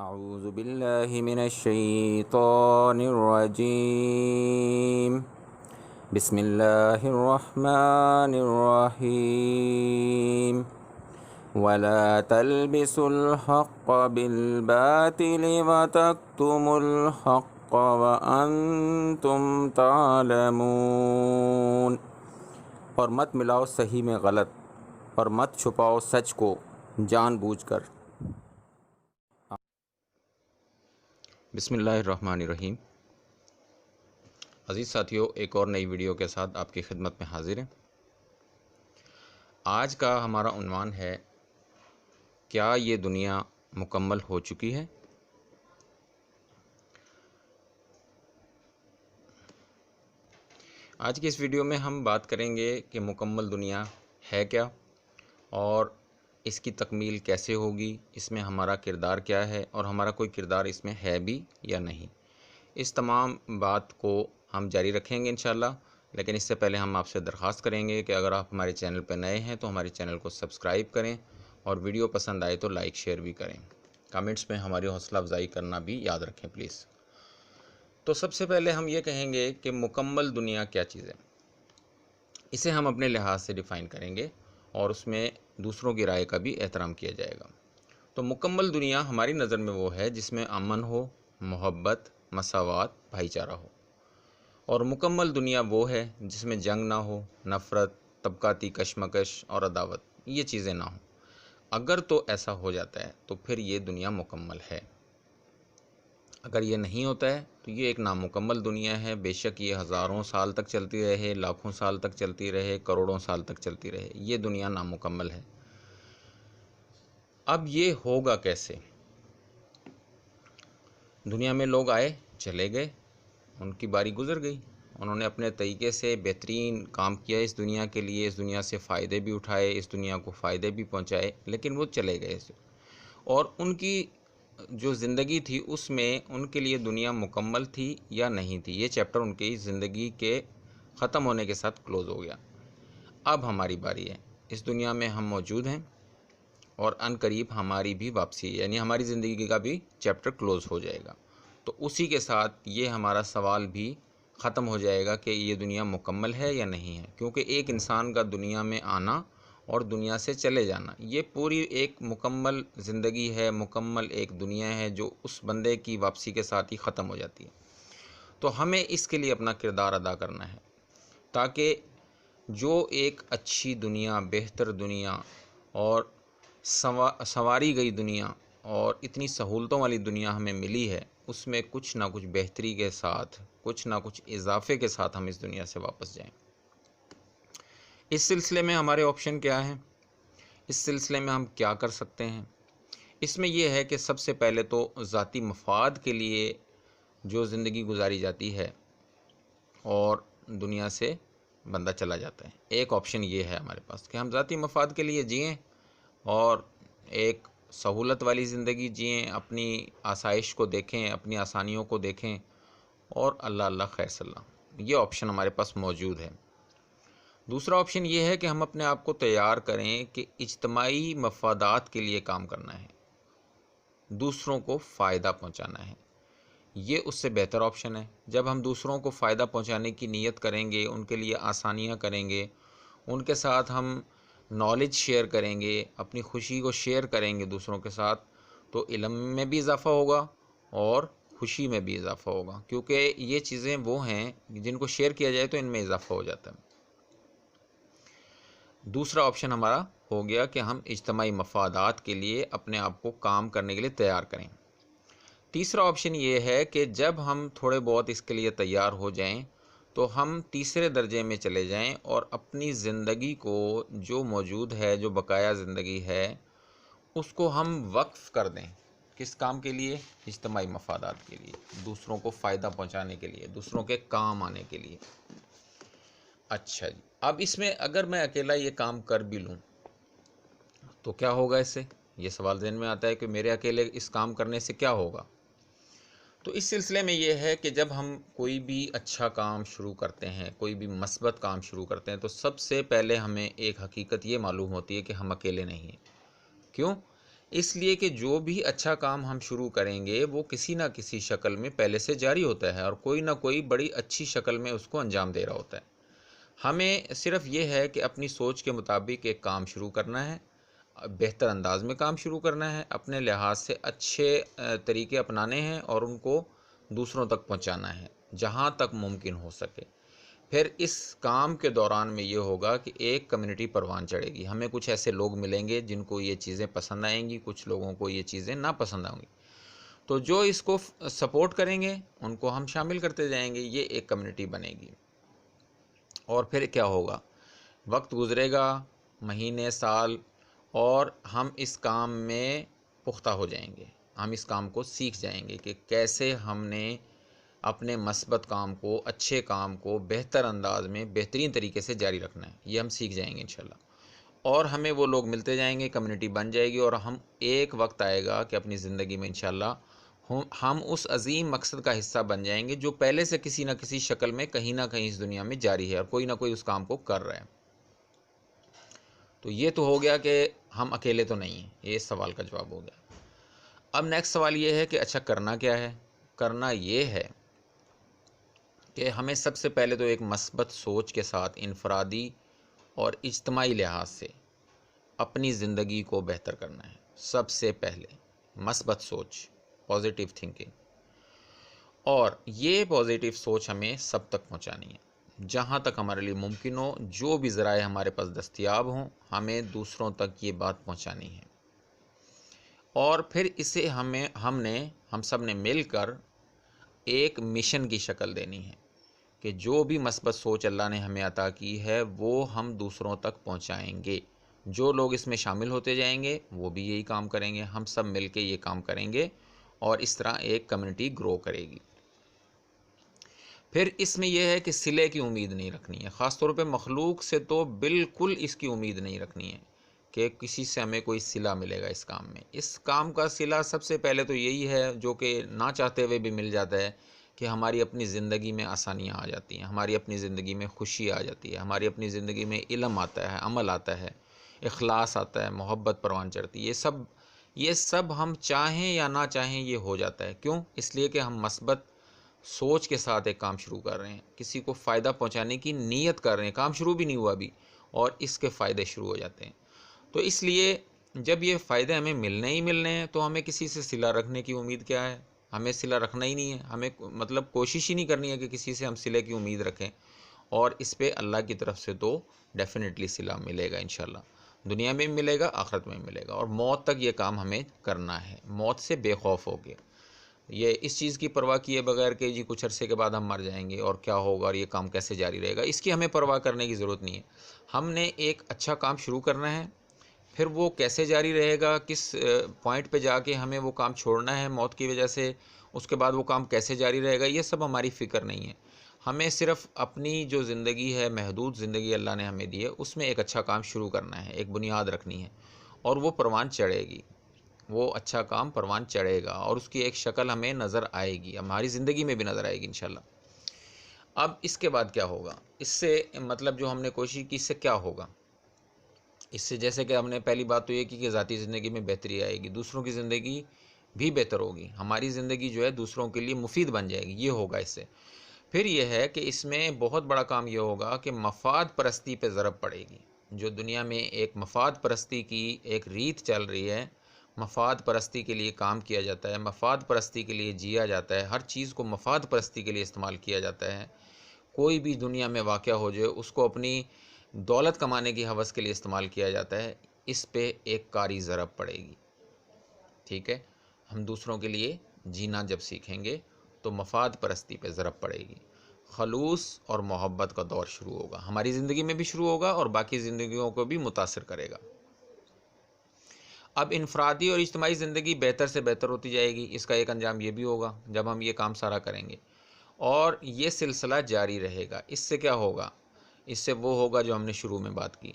أعوذ بالله من الشيطان الرجيم بسم الله الرحمن الرحيم ولا تلبسوا الحق بالباطل وتكتموا الحق وأنتم تعلمون، اور مت ملاؤ صحیح میں غلط، اور مت چھپاؤ سچ کو جان بوجھ کر۔ بسم اللہ الرحمن الرحیم۔ عزیز ساتھیوں، ایک اور نئی ویڈیو کے ساتھ آپ کی خدمت میں حاضر ہیں۔ آج کا ہمارا عنوان ہے، کیا یہ دنیا مکمل ہو چکی ہے؟ آج کی اس ویڈیو میں ہم بات کریں گے کہ مکمل دنیا ہے کیا، اور اس کی تکمیل کیسے ہوگی، اس میں ہمارا کردار کیا ہے، اور ہمارا کوئی کردار اس میں ہے بھی یا نہیں۔ اس تمام بات کو ہم جاری رکھیں گے انشاءاللہ، لیکن اس سے پہلے ہم آپ سے درخواست کریں گے کہ اگر آپ ہمارے چینل پہ نئے ہیں تو ہمارے چینل کو سبسکرائب کریں، اور ویڈیو پسند آئے تو لائک شیئر بھی کریں۔ کامنٹس میں ہماری حوصلہ افزائی کرنا بھی یاد رکھیں پلیز۔ تو سب سے پہلے ہم یہ کہیں گے کہ مکمل دنیا کیا چیز ہے۔ اسے ہم اپنے لحاظ سے ڈیفائن کریں گے، اور اس میں دوسروں کی رائے کا بھی احترام کیا جائے گا۔ تو مکمل دنیا ہماری نظر میں وہ ہے جس میں امن ہو، محبت، مساوات، بھائی چارہ ہو۔ اور مکمل دنیا وہ ہے جس میں جنگ نہ ہو، نفرت، طبقاتی کشمکش اور عداوت، یہ چیزیں نہ ہوں۔ اگر تو ایسا ہو جاتا ہے تو پھر یہ دنیا مکمل ہے۔ اگر یہ نہیں ہوتا ہے تو یہ ایک نامکمل دنیا ہے، بے شک یہ ہزاروں سال تک چلتی رہے، لاکھوں سال تک چلتی رہے، کروڑوں سال تک چلتی رہے، یہ دنیا نامکمل ہے۔ اب یہ ہوگا کیسے؟ دنیا میں لوگ آئے، چلے گئے، ان کی باری گزر گئی، انہوں نے اپنے طریقے سے بہترین کام کیا اس دنیا کے لیے، اس دنیا سے فائدے بھی اٹھائے، اس دنیا کو فائدے بھی پہنچائے، لیکن وہ چلے گئے۔ اور ان کی جو زندگی تھی اس میں ان کے لیے دنیا مکمل تھی یا نہیں تھی، یہ چیپٹر ان کی زندگی کے ختم ہونے کے ساتھ کلوز ہو گیا۔ اب ہماری باری ہے، اس دنیا میں ہم موجود ہیں، اور ان قریب ہماری بھی واپسی ہے، یعنی ہماری زندگی کا بھی چیپٹر کلوز ہو جائے گا۔ تو اسی کے ساتھ یہ ہمارا سوال بھی ختم ہو جائے گا کہ یہ دنیا مکمل ہے یا نہیں ہے، کیونکہ ایک انسان کا دنیا میں آنا اور دنیا سے چلے جانا، یہ پوری ایک مکمل زندگی ہے، مکمل ایک دنیا ہے جو اس بندے کی واپسی کے ساتھ ہی ختم ہو جاتی ہے۔ تو ہمیں اس کے لیے اپنا کردار ادا کرنا ہے، تاکہ جو ایک اچھی دنیا، بہتر دنیا، اور سنواری گئی دنیا، اور اتنی سہولتوں والی دنیا ہمیں ملی ہے، اس میں کچھ نہ کچھ بہتری کے ساتھ، کچھ نہ کچھ اضافے کے ساتھ ہم اس دنیا سے واپس جائیں۔ اس سلسلے میں ہمارے آپشن کیا ہیں؟ اس سلسلے میں ہم کیا کر سکتے ہیں؟ اس میں یہ ہے کہ سب سے پہلے تو ذاتی مفاد کے لیے جو زندگی گزاری جاتی ہے اور دنیا سے بندہ چلا جاتا ہے، ایک آپشن یہ ہے ہمارے پاس کہ ہم ذاتی مفاد کے لیے جئیں اور ایک سہولت والی زندگی جئیں، اپنی آسائش کو دیکھیں، اپنی آسانیوں کو دیکھیں، اور اللہ اللہ خیر صلی۔ یہ آپشن ہمارے پاس موجود ہے۔ دوسرا آپشن یہ ہے کہ ہم اپنے آپ کو تیار کریں کہ اجتماعی مفادات کے لیے کام کرنا ہے، دوسروں کو فائدہ پہنچانا ہے۔ یہ اس سے بہتر آپشن ہے۔ جب ہم دوسروں کو فائدہ پہنچانے کی نیت کریں گے، ان کے لیے آسانیاں کریں گے، ان کے ساتھ ہم نالج شیئر کریں گے، اپنی خوشی کو شیئر کریں گے دوسروں کے ساتھ، تو علم میں بھی اضافہ ہوگا اور خوشی میں بھی اضافہ ہوگا، کیونکہ یہ چیزیں وہ ہیں جن کو شیئر کیا جائے تو ان میں اضافہ ہو جاتا ہے۔ دوسرا آپشن ہمارا ہو گیا کہ ہم اجتماعی مفادات کے لیے اپنے آپ کو کام کرنے کے لیے تیار کریں۔ تیسرا آپشن یہ ہے کہ جب ہم تھوڑے بہت اس کے لیے تیار ہو جائیں تو ہم تیسرے درجے میں چلے جائیں اور اپنی زندگی کو جو موجود ہے، جو بقایا زندگی ہے، اس کو ہم وقف کر دیں۔ کس کام کے لیے؟ اجتماعی مفادات کے لیے، دوسروں کو فائدہ پہنچانے کے لیے، دوسروں کے کام آنے کے لیے۔ اچھا جی، اب اس میں اگر میں اکیلا یہ کام کر بھی لوں تو کیا ہوگا اس سے؟ یہ سوال ذہن میں آتا ہے کہ میرے اکیلے اس کام کرنے سے کیا ہوگا؟ تو اس سلسلے میں یہ ہے کہ جب ہم کوئی بھی اچھا کام شروع کرتے ہیں، کوئی بھی مثبت کام شروع کرتے ہیں، تو سب سے پہلے ہمیں ایک حقیقت یہ معلوم ہوتی ہے کہ ہم اکیلے نہیں ہیں۔ کیوں؟ اس لیے کہ جو بھی اچھا کام ہم شروع کریں گے وہ کسی نہ کسی شکل میں پہلے سے جاری ہوتا ہے اور کوئی نہ کوئی بڑی اچھی شکل میں اس کو انجام دے رہا ہوتا ہے۔ ہمیں صرف یہ ہے کہ اپنی سوچ کے مطابق ایک کام شروع کرنا ہے، بہتر انداز میں کام شروع کرنا ہے، اپنے لحاظ سے اچھے طریقے اپنانے ہیں اور ان کو دوسروں تک پہنچانا ہے جہاں تک ممکن ہو سکے۔ پھر اس کام کے دوران میں یہ ہوگا کہ ایک کمیونٹی پروان چڑھے گی، ہمیں کچھ ایسے لوگ ملیں گے جن کو یہ چیزیں پسند آئیں گی، کچھ لوگوں کو یہ چیزیں نہ پسند آئیں گی، تو جو اس کو سپورٹ کریں گے ان کو ہم شامل کرتے جائیں گے، یہ ایک کمیونٹی بنے گی۔ اور پھر کیا ہوگا، وقت گزرے گا، مہینے، سال، اور ہم اس کام میں پختہ ہو جائیں گے، ہم اس کام کو سیکھ جائیں گے کہ کیسے ہم نے اپنے مثبت کام کو، اچھے کام کو بہتر انداز میں بہترین طریقے سے جاری رکھنا ہے، یہ ہم سیکھ جائیں گے انشاءاللہ۔ اور ہمیں وہ لوگ ملتے جائیں گے، کمیونٹی بن جائے گی، اور ہم ایک وقت آئے گا کہ اپنی زندگی میں انشاءاللہ ہم اس عظیم مقصد کا حصہ بن جائیں گے جو پہلے سے کسی نہ کسی شکل میں کہیں نہ کہیں اس دنیا میں جاری ہے اور کوئی نہ کوئی اس کام کو کر رہا ہے۔ تو یہ تو ہو گیا کہ ہم اکیلے تو نہیں ہیں، یہ اس سوال کا جواب ہو گیا۔ اب نیکسٹ سوال یہ ہے کہ اچھا کرنا کیا ہے؟ کرنا یہ ہے کہ ہمیں سب سے پہلے تو ایک مثبت سوچ کے ساتھ انفرادی اور اجتماعی لحاظ سے اپنی زندگی کو بہتر کرنا ہے۔ سب سے پہلے مثبت سوچ، پازیٹیو تھنکنگ، اور یہ پازیٹیو سوچ ہمیں سب تک پہنچانی ہے، جہاں تک ہمارے لیے ممکن ہو، جو بھی ذرائع ہمارے پاس دستیاب ہوں، ہمیں دوسروں تک یہ بات پہنچانی ہے۔ اور پھر اسے ہم سب نے مل کر ایک مشن کی شکل دینی ہے کہ جو بھی مثبت سوچ اللہ نے ہمیں عطا کی ہے وہ ہم دوسروں تک پہنچائیں گے۔ جو لوگ اس میں شامل ہوتے جائیں گے وہ بھی یہی کام کریں گے، ہم سب مل کے یہ کام کریں گے اور اس طرح ایک کمیونٹی گرو کرے گی۔ پھر اس میں یہ ہے کہ صلے کی امید نہیں رکھنی ہے، خاص طور پہ مخلوق سے تو بالکل اس کی امید نہیں رکھنی ہے کہ کسی سے ہمیں کوئی صلہ ملے گا اس کام میں۔ اس کام کا صلہ سب سے پہلے تو یہی ہے، جو کہ نہ چاہتے ہوئے بھی مل جاتا ہے، کہ ہماری اپنی زندگی میں آسانیاں آ جاتی ہیں، ہماری اپنی زندگی میں خوشی آ جاتی ہے، ہماری اپنی زندگی میں علم آتا ہے، عمل آتا ہے، اخلاص آتا ہے، محبت پروان چڑھتی ہے۔ یہ سب ہم چاہیں یا نہ چاہیں یہ ہو جاتا ہے۔ کیوں؟ اس لیے کہ ہم مثبت سوچ کے ساتھ ایک کام شروع کر رہے ہیں، کسی کو فائدہ پہنچانے کی نیت کر رہے ہیں، کام شروع بھی نہیں ہوا ابھی اور اس کے فائدے شروع ہو جاتے ہیں۔ تو اس لیے جب یہ فائدے ہمیں ملنے ہی ملنے ہیں تو ہمیں کسی سے صلہ رکھنے کی امید کیا ہے؟ ہمیں صلہ رکھنا ہی نہیں ہے، ہمیں مطلب کوشش ہی نہیں کرنی ہے کہ کسی سے ہم صلے کی امید رکھیں، اور اس پہ اللہ کی طرف سے تو ڈیفینیٹلی صلہ ملے گا انشاءاللہ، دنیا میں بھی ملے گا، آخرت میں بھی ملے گا، اور موت تک یہ کام ہمیں کرنا ہے، موت سے بے خوف ہو گئے، یہ اس چیز کی پرواہ کیے بغیر کہ جی کچھ عرصے کے بعد ہم مر جائیں گے اور کیا ہوگا اور یہ کام کیسے جاری رہے گا، اس کی ہمیں پرواہ کرنے کی ضرورت نہیں ہے۔ ہم نے ایک اچھا کام شروع کرنا ہے، پھر وہ کیسے جاری رہے گا، کس پوائنٹ پہ جا کے ہمیں وہ کام چھوڑنا ہے موت کی وجہ سے، اس کے بعد وہ کام کیسے جاری رہے گا، یہ سب ہماری فکر نہیں ہے۔ ہمیں صرف اپنی جو زندگی ہے، محدود زندگی اللہ نے ہمیں دی ہے، اس میں ایک اچھا کام شروع کرنا ہے، ایک بنیاد رکھنی ہے، اور وہ پروان چڑھے گی، وہ اچھا کام پروان چڑھے گا اور اس کی ایک شکل ہمیں نظر آئے گی، ہماری زندگی میں بھی نظر آئے گی انشاءاللہ۔ اب اس کے بعد کیا ہوگا؟ اس سے مطلب جو ہم نے کوشش کی، اس سے کیا ہوگا؟ اس سے جیسے کہ ہم نے پہلی بات تو یہ کی کہ ذاتی زندگی میں بہتری آئے گی، دوسروں کی زندگی بھی بہتر ہوگی، ہماری زندگی جو ہے دوسروں کے لیے مفید بن جائے گی، یہ ہوگا اس سے۔ پھر یہ ہے کہ اس میں بہت بڑا کام یہ ہوگا کہ مفاد پرستی پہ ضرب پڑے گی، جو دنیا میں ایک مفاد پرستی کی ایک ریت چل رہی ہے، مفاد پرستی کے لیے کام کیا جاتا ہے، مفاد پرستی کے لیے جیا جاتا ہے، ہر چیز کو مفاد پرستی کے لیے استعمال کیا جاتا ہے، کوئی بھی دنیا میں واقع ہو جائے اس کو اپنی دولت کمانے کی ہوس کے لیے استعمال کیا جاتا ہے، اس پہ ایک کاری ضرب پڑے گی۔ ٹھیک ہے، ہم دوسروں کے لیے جینا جب سیکھیں گے تو مفاد پرستی پہ ضرب پڑے گی، خلوص اور محبت کا دور شروع ہوگا، ہماری زندگی میں بھی شروع ہوگا اور باقی زندگیوں کو بھی متاثر کرے گا۔ اب انفرادی اور اجتماعی زندگی بہتر سے بہتر ہوتی جائے گی، اس کا ایک انجام یہ بھی ہوگا جب ہم یہ کام سارا کریں گے، اور یہ سلسلہ جاری رہے گا۔ اس سے کیا ہوگا؟ اس سے وہ ہوگا جو ہم نے شروع میں بات کی،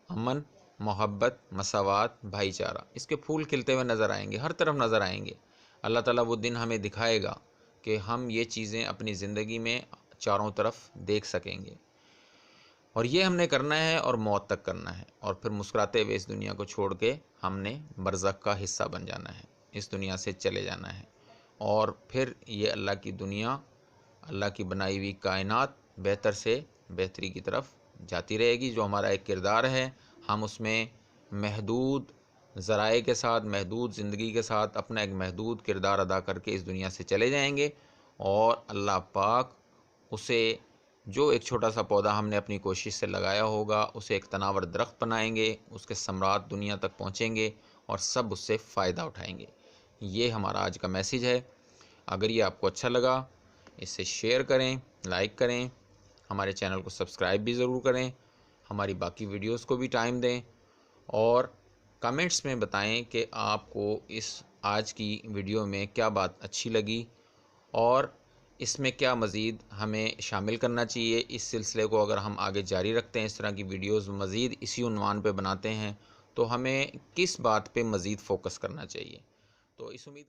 امن، محبت، مساوات، بھائی چارہ، اس کے پھول کھلتے ہوئے نظر آئیں گے، ہر طرف نظر آئیں گے۔ اللہ تعالیٰ وہ دن ہمیں دکھائے گا کہ ہم یہ چیزیں اپنی زندگی میں چاروں طرف دیکھ سکیں گے۔ اور یہ ہم نے کرنا ہے اور موت تک کرنا ہے، اور پھر مسکراتے ہوئے اس دنیا کو چھوڑ کے ہم نے برزخ کا حصہ بن جانا ہے، اس دنیا سے چلے جانا ہے، اور پھر یہ اللہ کی دنیا، اللہ کی بنائی ہوئی کائنات بہتر سے بہتری کی طرف جاتی رہے گی۔ جو ہمارا ایک کردار ہے، ہم اس میں محدود ذرائع کے ساتھ، محدود زندگی کے ساتھ اپنا ایک محدود کردار ادا کر کے اس دنیا سے چلے جائیں گے، اور اللہ پاک اسے، جو ایک چھوٹا سا پودا ہم نے اپنی کوشش سے لگایا ہوگا، اسے ایک تناور درخت بنائیں گے، اس کے ثمرات دنیا تک پہنچیں گے اور سب اس سے فائدہ اٹھائیں گے۔ یہ ہمارا آج کا میسیج ہے۔ اگر یہ آپ کو اچھا لگا، اسے شیئر کریں، لائک کریں، ہمارے چینل کو سبسکرائب بھی ضرور کریں، ہماری باقی ویڈیوز کو بھی ٹائم دیں، اور کمنٹس میں بتائیں کہ آپ کو اس آج کی ویڈیو میں کیا بات اچھی لگی، اور اس میں کیا مزید ہمیں شامل کرنا چاہیے۔ اس سلسلے کو اگر ہم آگے جاری رکھتے ہیں، اس طرح کی ویڈیوز مزید اسی عنوان پہ بناتے ہیں، تو ہمیں کس بات پہ مزید فوکس کرنا چاہیے۔ تو اس امید